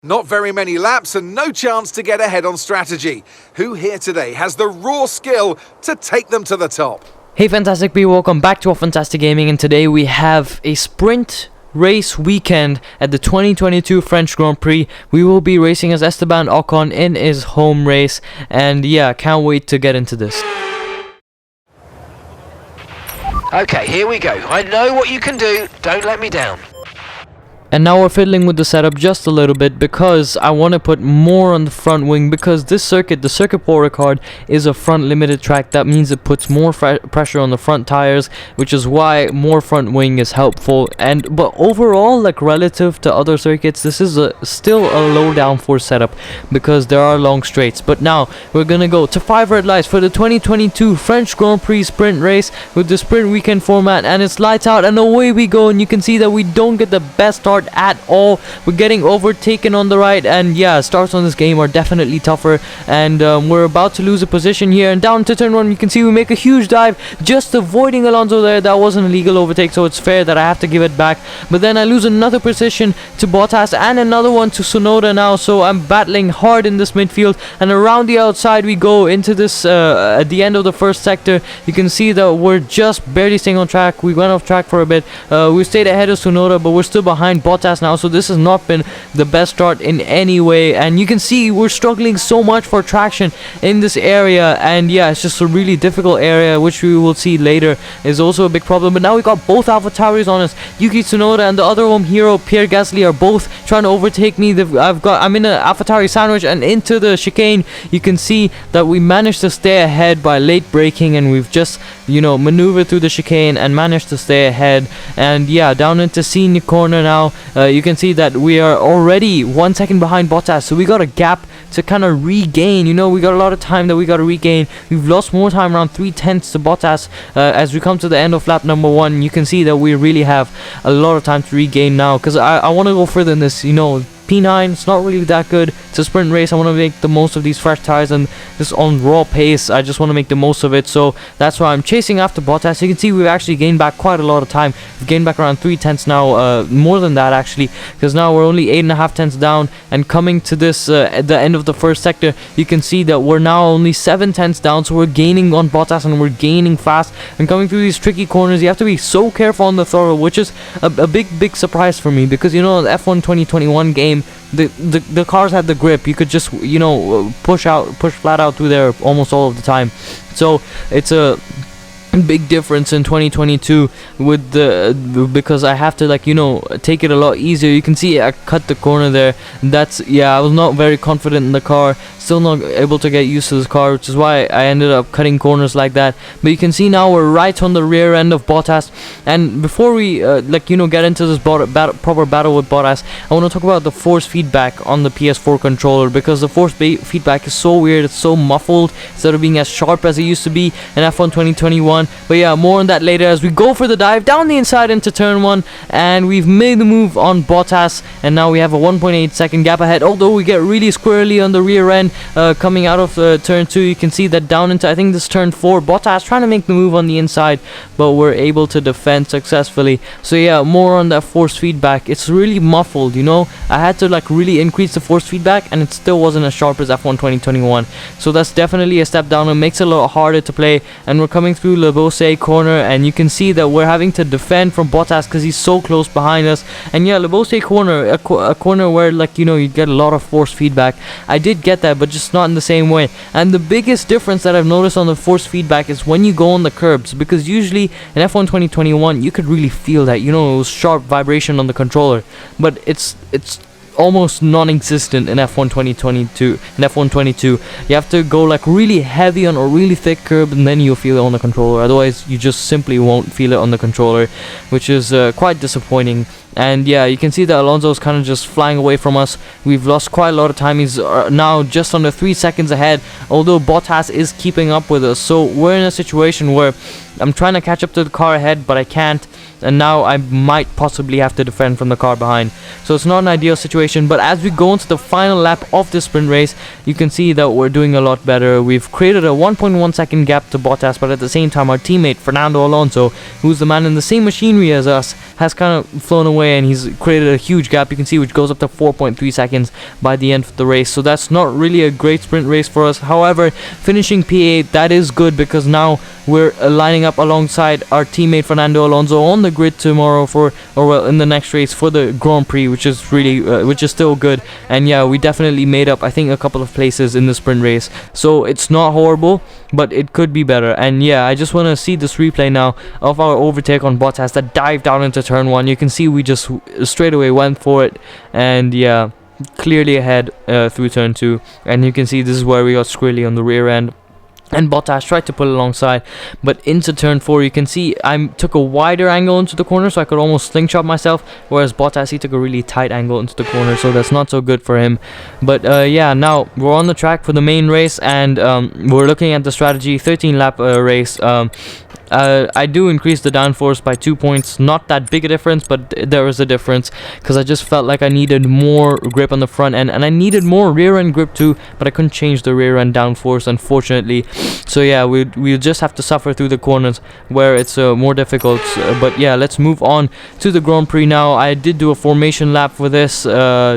Not very many laps and no chance to get ahead on strategy. Who here today has the raw skill to take them to the top? Hey fantastic people, welcome back to F1ntastic Gaming, and today we have a sprint race weekend at the 2022 French Grand Prix. We will be racing as Esteban Ocon in his home race, and yeah, can't wait to get into this. Okay, here we go. I know what you can do. Don't let me down. And now we're fiddling with the setup just a little bit because I want to put more on the front wing, because this circuit, the circuit Paul Ricard, is a front limited track. That means it puts more pressure on the front tires, which is why more front wing is helpful. But overall, like relative to other circuits, this is still a low downforce setup because there are long straights. But now we're gonna go to 5 red lights for the 2022 French Grand Prix sprint race with the sprint weekend format, and it's lights out and away we go. And you can see that we don't get the best start at all. We're getting overtaken on the right, and yeah, starts on this game are definitely tougher, and we're about to lose a position here. And down to turn 1, you can see we make a huge dive, just avoiding Alonso there. That wasn't a legal overtake, so it's fair that I have to give it back. But then I lose another position to Bottas and another one to Tsunoda now, so I'm battling hard in this midfield. And around the outside we go into this at the end of the first sector. You can see that we're just barely staying on track. We went off track for a bit. We stayed ahead of Tsunoda, but we're still behind Bottas now, so this has not been the best start in any way. And you can see we're struggling so much for traction in this area, and yeah, it's just a really difficult area, which we will see later is also a big problem. But now we got both AlphaTauris on us. Yuki Tsunoda and the other home hero Pierre Gasly are both trying to overtake me. I'm in an AlphaTauri sandwich and into the chicane. You can see that we managed to stay ahead by late braking, and we've just, you know, maneuvered through the chicane and managed to stay ahead. And yeah, down into senior corner now. You can see that we are already 1 second behind Bottas, so we got a gap to kind of regain. You know, we got a lot of time that we got to regain. We've lost more time, around 3/10 to Bottas as we come to the end of lap number 1. You can see that we really have a lot of time to regain now, because I want to go further in this. You know, P9, it's not really that good. It's a sprint race. I want to make the most of these fresh tires, and just on raw pace, I just want to make the most of it. So that's why I'm chasing after Bottas. You can see we've actually gained back quite a lot of time. We've gained back around 3/10 now, more than that actually, because now we're only 8.5 down. And coming to this at the end of the first sector, you can see that we're now only 7/10 down. So we're gaining on Bottas, and we're gaining fast. And coming through these tricky corners, you have to be so careful on the throttle, which is a big surprise for me, because you know, in the F1 2021 game, the cars had the grip. You could just, you know, push flat out through there almost all of the time. So it's a big difference in 2022 with because I have to, like, you know, take it a lot easier. You can see I cut the corner there. That's, yeah, I was not very confident in the car, still not able to get used to this car, which is why I ended up cutting corners like that. But you can see now we're right on the rear end of Bottas. And before we like, you know, get into this proper battle with Bottas, I want to talk about the force feedback on the PS4 controller, because the force feedback is so weird. It's so muffled instead of being as sharp as it used to be in F1 2021. But yeah, more on that later as we go for the dive down the inside into turn 1. And we've made the move on Bottas, and now we have a 1.8 second gap ahead, although we get really squirrely on the rear end coming out of turn 2. You can see that down into, I think this turn 4, Bottas trying to make the move on the inside, but we're able to defend successfully. So yeah, more on that force feedback. It's really muffled, you know. I had to like really increase the force feedback, and it still wasn't as sharp as F1 2021. So that's definitely a step down. It makes it a lot harder to play. And we're coming through Le Beausset corner, and you can see that we're having to defend from Bottas because he's so close behind us. And yeah, Le Beausset corner, a corner where, like, you know, you get a lot of force feedback. I did get that, but just not in the same way. And the biggest difference that I've noticed on the force feedback is when you go on the curbs, because usually in F1 2021 you could really feel that, you know, sharp vibration on the controller, but it's almost non-existent in F1 2022. In F1 22, you have to go like really heavy on a really thick curb, and then you'll feel it on the controller. Otherwise, you just simply won't feel it on the controller, which is quite disappointing. And yeah, you can see that Alonso is kind of just flying away from us. We've lost quite a lot of time. He's now just under 3 seconds ahead, although Bottas is keeping up with us. So we're in a situation where I'm trying to catch up to the car ahead, but I can't. and now I might possibly have to defend from the car behind. So it's not an ideal situation, but as we go into the final lap of this sprint race, you can see that we're doing a lot better. We've created a 1.1 second gap to Bottas, but at the same time our teammate Fernando Alonso, who's the man in the same machinery as us, has kind of flown away, and he's created a huge gap, you can see, which goes up to 4.3 seconds by the end of the race. So that's not really a great sprint race for us. However, finishing P8, that is good, because now we're lining up alongside our teammate Fernando Alonso on the grid tomorrow in the next race for the Grand Prix, which is really which is still good. And yeah, we definitely made up, I think, a couple of places in the sprint race, so it's not horrible, but it could be better. And yeah, I just want to see this replay now of our overtake on Bottas that dived down into turn 1. You can see we just straight away went for it, and yeah, clearly ahead through turn 2. And you can see this is where we got squirrely on the rear end, and Bottas tried to pull alongside, but into turn 4 you can see I took a wider angle into the corner, so I could almost slingshot myself, whereas Bottas, he took a really tight angle into the corner, so that's not so good for him. But yeah, now we're on the track for the main race, and we're looking at the strategy 13 lap race. I do increase the downforce by 2 points, not that big a difference, but there is a difference, because I just felt like I needed more grip on the front end, and I needed more rear end grip too, but I couldn't change the rear end downforce, unfortunately. So yeah, we just have to suffer through the corners where it's more difficult. But yeah, let's move on to the Grand Prix now. I did do a formation lap for this,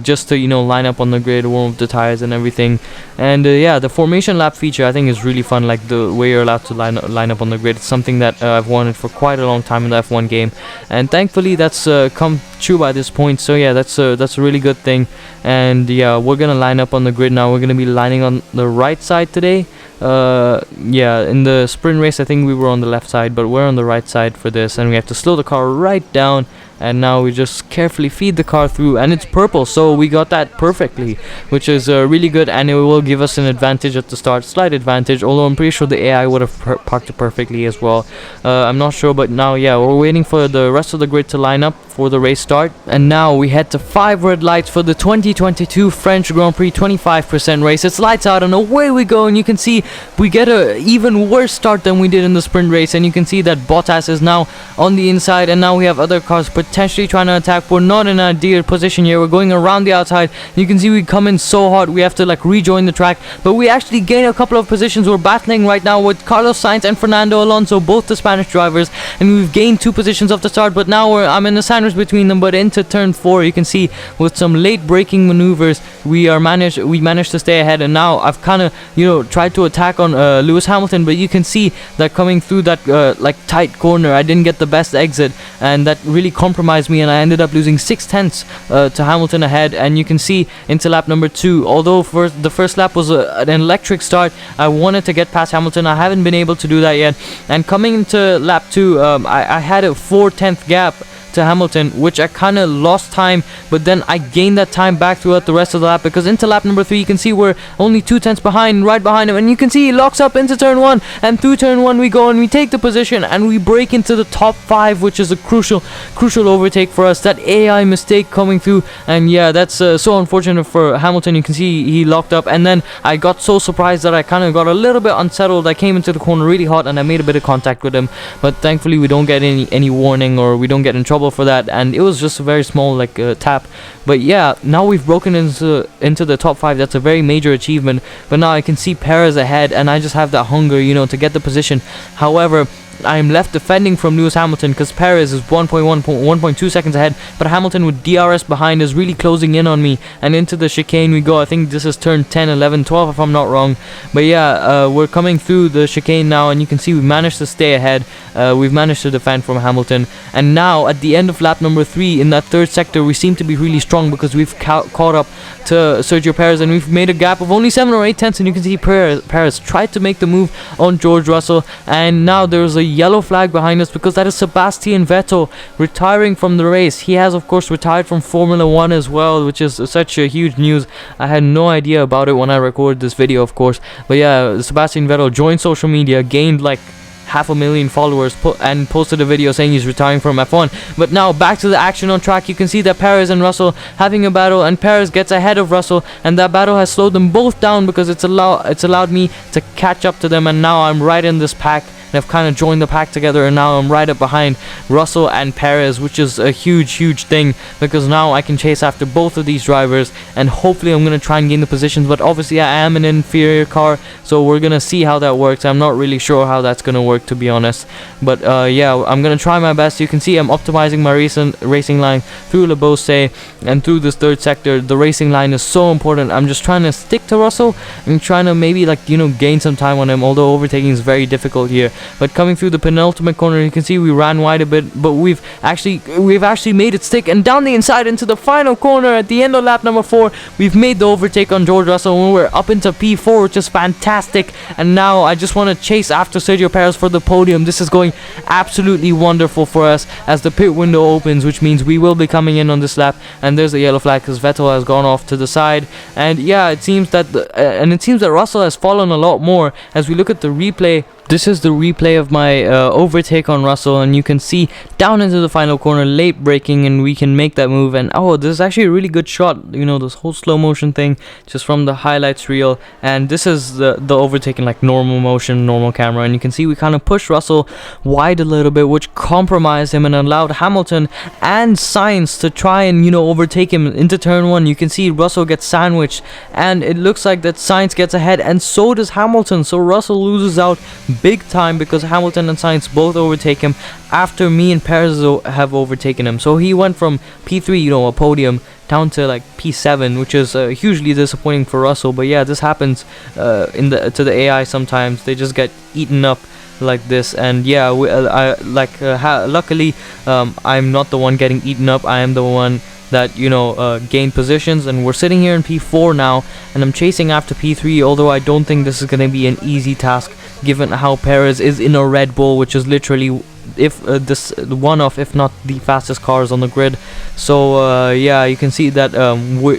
just to, you know, line up on the grid, warm up the tires and everything. And yeah, the formation lap feature I think is really fun, like the way you're allowed to line up on the grid. It's something that I've wanted for quite a long time in the F1 game, and thankfully that's come true by this point. So yeah, that's a really good thing. And yeah, we're gonna line up on the grid now. We're gonna be lining on the right side today. Yeah, in the sprint race I think we were on the left side, but we're on the right side for this, and we have to slow the car right down, and now we just carefully feed the car through, and it's purple, so we got that perfectly, which is really good, and it will give us an advantage at the start, slight advantage, although I'm pretty sure the AI would have parked it perfectly as well. I'm not sure, but now yeah, we're waiting for the rest of the grid to line up for the race start. And now we head to 5 red lights for the 2022 French Grand Prix 25% race. It's lights out and away we go, and you can see we get a even worse start than we did in the sprint race, and you can see that Bottas is now on the inside, and now we have other cars potentially trying to attack. We're not in an ideal position here. We're going around the outside. You can see we come in so hot, we have to like rejoin the track, but we actually gain a couple of positions. We're battling right now with Carlos Sainz and Fernando Alonso, both the Spanish drivers, and we've gained 2 positions off the start, but now I'm in the sandwich between them. But into turn 4 you can see with some late braking maneuvers we managed to stay ahead, and now I've kind of, you know, tried to attack on Lewis Hamilton, but you can see that coming through that like tight corner I didn't get the best exit, and that really compromised me, and I ended up losing 6/10 to Hamilton ahead. And you can see into lap number 2, although the first lap was an electric start, I wanted to get past Hamilton. I haven't been able to do that yet, and coming into lap 2 I had a 4/10 gap to Hamilton, which I kind of lost time, but then I gained that time back throughout the rest of the lap, because into lap number 3 you can see we're only 2/10 behind, right behind him, and you can see he locks up into turn 1, and through turn 1 we go and we take the position and we break into the top 5, which is a crucial overtake for us. That AI mistake coming through, and yeah, that's so unfortunate for Hamilton. You can see he locked up, and then I got so surprised that I kind of got a little bit unsettled. I came into the corner really hot and I made a bit of contact with him, but thankfully we don't get any warning, or we don't get in trouble for that, and it was just a very small like tap. But yeah, now we've broken into the top 5. That's a very major achievement, but now I can see Perez ahead, and I just have that hunger, you know, to get the position. However, I'm left defending from Lewis Hamilton, because Perez is 1.2 seconds ahead, but Hamilton with DRS behind is really closing in on me, and into the chicane we go. I think this is turn 10, 11, 12 if I'm not wrong, but yeah, we're coming through the chicane now, and you can see we managed to stay ahead. We've managed to defend from Hamilton, and now at the end of lap number 3 in that third sector we seem to be really strong, because we've caught up to Sergio Perez, and we've made a gap of only 7 or 8 tenths, and you can see Perez tried to make the move on George Russell, and now there's a yellow flag behind us, because that is Sebastian Vettel retiring from the race. He has of course retired from Formula 1 as well, which is such a huge news. I had no idea about it when I recorded this video, of course, but yeah, Sebastian Vettel joined social media, gained like 500,000 followers, and posted a video saying he's retiring from F1. But now back to the action on track. You can see that Perez and Russell having a battle, and Perez gets ahead of Russell, and that battle has slowed them both down, because it's allowed me to catch up to them, and now I'm right in this pack, and I've kind of joined the pack together, and now I'm right up behind Russell and Perez, which is a huge thing, because now I can chase after both of these drivers, and hopefully I'm going to try and gain the positions. But obviously I am an inferior car, so we're going to see how that works. I'm not really sure how that's going to work, to be honest, but yeah, I'm going to try my best. You can see I'm optimizing my racing line through Le Beausset and through this third sector. The racing line is so important. I'm just trying to stick to Russell. I'm trying to maybe, like, you know, gain some time on him, although overtaking is very difficult here. But coming through the penultimate corner, you can see we ran wide a bit, but we've actually made it stick, and down the inside into the final corner at the end of lap number 4, we've made the overtake on George Russell, and we're up into P4, which is fantastic. And now I just want to chase after Sergio Perez for the podium. This is going absolutely wonderful for us as the pit window opens, which means we will be coming in on this lap. And there's the yellow flag because Vettel has gone off to the side. And yeah, it seems that Russell has fallen a lot more. As we look at the replay, this is the replay of my overtake on Russell, and you can see down into the final corner, late braking, and we can make that move. And oh, this is actually a really good shot, you know, this whole slow motion thing just from the highlights reel. And this is the overtaking, like normal motion, normal camera, and you can see we kind of pushed Russell wide a little bit, which compromised him and allowed Hamilton and Sainz to try and, you know, overtake him into turn 1. You can see Russell gets sandwiched, and it looks like that Sainz gets ahead, and so does Hamilton. So Russell loses out big time because Hamilton and Sainz both overtake him after me and Perez have overtaken him. So he went from P3, you know, a podium, down to like P7, which is hugely disappointing for Russell. But yeah, this happens to the AI sometimes. They just get eaten up like this. And yeah, luckily I'm not the one getting eaten up. I am the one that, you know, gain positions, and we're sitting here in P4 now, and I'm chasing after P3, although I don't think this is going to be an easy task given how Perez is in a Red Bull, which is literally one of, if not the fastest cars on the grid. So yeah, you can see that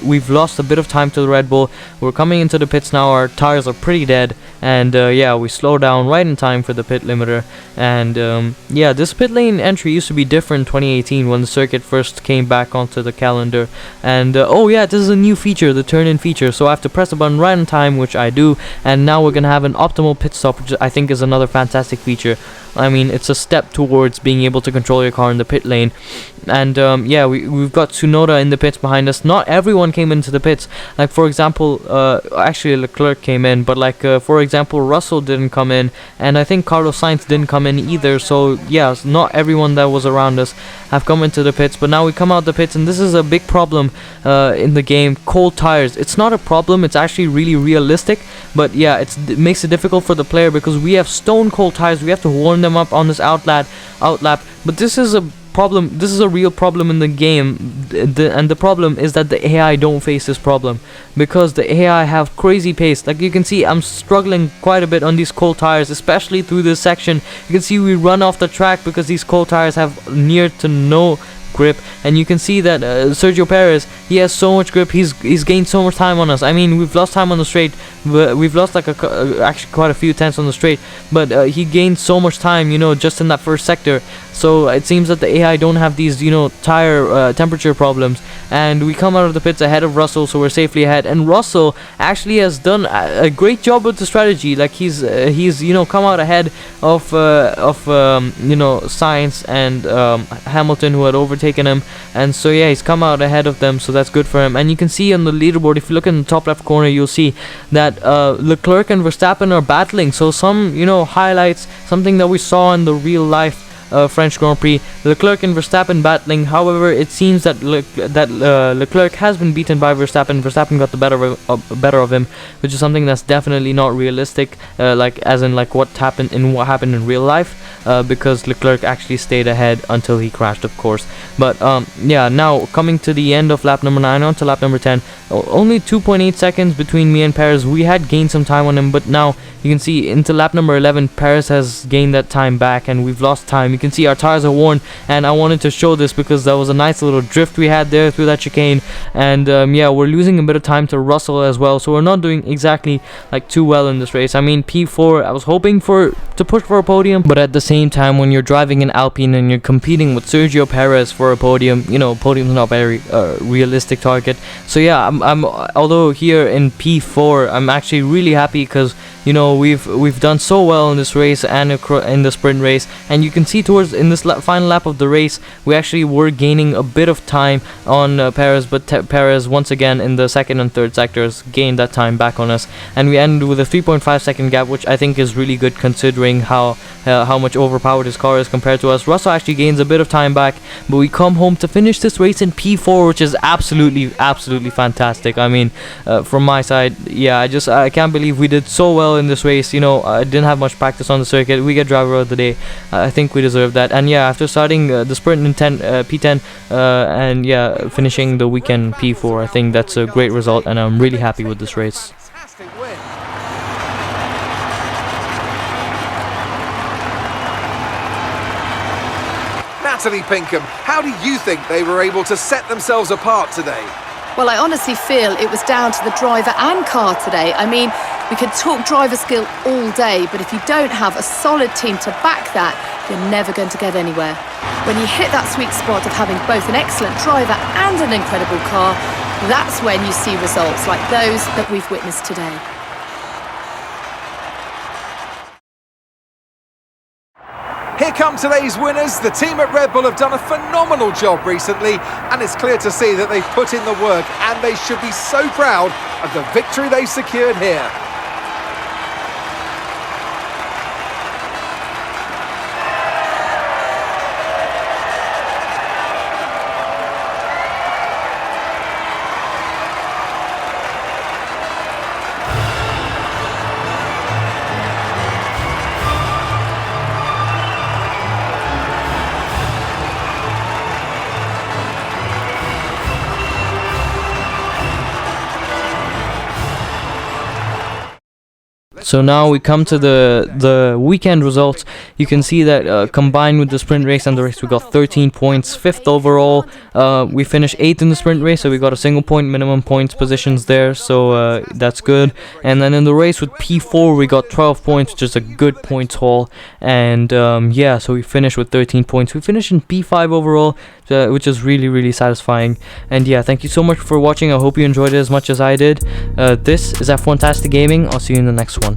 we've lost a bit of time to the Red Bull. We're coming into the pits now. Our tires are pretty dead, and yeah, we slow down right in time for the pit limiter. And yeah, this pit lane entry used to be different in 2018 when the circuit first came back onto the calendar. And oh yeah, this is a new feature, the turn in feature. So I have to press a button right in time, which I do, and now we're gonna have an optimal pit stop, which I think is another fantastic feature. I mean, it's a step towards being able to control your car in the pit lane. And yeah, we've got Tsunoda in the pits behind us. Not everyone came into the pits. Like, for example, actually Leclerc came in, but like for example, Russell didn't come in, and I think Carlos Sainz didn't come in either. So yeah, not everyone that was around us have come into the pits. But now we come out the pits, and this is a big problem in the game. Cold tires. It's not a problem, it's actually really realistic, but yeah, it makes it difficult for the player because we have stone cold tires. We have to warm them up on this outlap. But this is a problem. This is a real problem in the game, and the problem is that the AI don't face this problem because the AI have crazy pace. Like you can see, I'm struggling quite a bit on these cold tires, especially through this section. You can see we run off the track because these cold tires have near to no grip, and you can see that Sergio Perez, he has so much grip. He's gained so much time on us. I mean, we've lost time on the straight, but we've lost like actually quite a few tenths on the straight, but he gained so much time, you know, just in that first sector. So it seems that the AI don't have these, you know, tire temperature problems, and we come out of the pits ahead of Russell, so we're safely ahead. And Russell actually has done a great job with the strategy. Like he's you know, come out ahead of you know, Sainz and Hamilton, who had overtaken him, and so yeah, he's come out ahead of them, so that's good for him. And you can see on the leaderboard, if you look in the top left corner, you'll see that Leclerc and Verstappen are battling. So some, you know, highlights, something that we saw in the real life French Grand Prix, Leclerc and Verstappen battling. However, it seems that Leclerc has been beaten by Verstappen. Verstappen got the better of him, which is something that's definitely not realistic, like as in like what happened in real life, because Leclerc actually stayed ahead until he crashed, of course. But yeah, now coming to the end of lap number 9 on to lap number 10, only 2.8 seconds between me and Perez. We had gained some time on him, but now you can see into lap number 11, Perez has gained that time back, and we've lost time. You can see our tires are worn, and I wanted to show this because that was a nice little drift we had there through that chicane. And yeah, we're losing a bit of time to Russell as well, so we're not doing exactly like too well in this race. I mean, P4, I was hoping to push for a podium, but at the same time, when you're driving an Alpine and you're competing with Sergio Perez for a podium, you know, podium's not very realistic target. So yeah, I'm although here in P4, I'm actually really happy because You know, we've done so well in this race and in the sprint race, and you can see towards in this final lap of the race, we actually were gaining a bit of time on Perez, but Perez once again in the second and third sectors gained that time back on us, and we ended with a 3.5 second gap, which I think is really good considering how much overpowered his car is compared to us. Russell actually gains a bit of time back, but we come home to finish this race in P4, which is absolutely fantastic. I mean, from my side, yeah, I can't believe we did so well in this race. You know, I didn't have much practice on the circuit. We get driver of the day. I think we deserve that. And yeah, after starting the sprint in P10 and yeah, finishing the weekend P4, I think that's a great result, and I'm really happy with this race. Fantastic win. Natalie Pinkham, how do you think they were able to set themselves apart today? Well, I honestly feel it was down to the driver and car today. I mean, we could talk driver skill all day, but if you don't have a solid team to back that, you're never going to get anywhere. When you hit that sweet spot of having both an excellent driver and an incredible car, that's when you see results like those that we've witnessed today. Here come today's winners. The team at Red Bull have done a phenomenal job recently, and it's clear to see that they've put in the work, and they should be so proud of the victory they've secured here. So now we come to the weekend results. You can see that combined with the sprint race and the race, we got 13 points, 5th overall. We finished 8th in the sprint race, so we got a single point minimum points positions there, so that's good. And then in the race with P4, we got 12 points, which is a good points haul. And yeah, so we finished with 13 points. We finished in P5 overall, which is really satisfying. And yeah, thank you so much for watching. I hope you enjoyed it as much as I did. This is F1ntastic Gaming. I'll see you in the next one.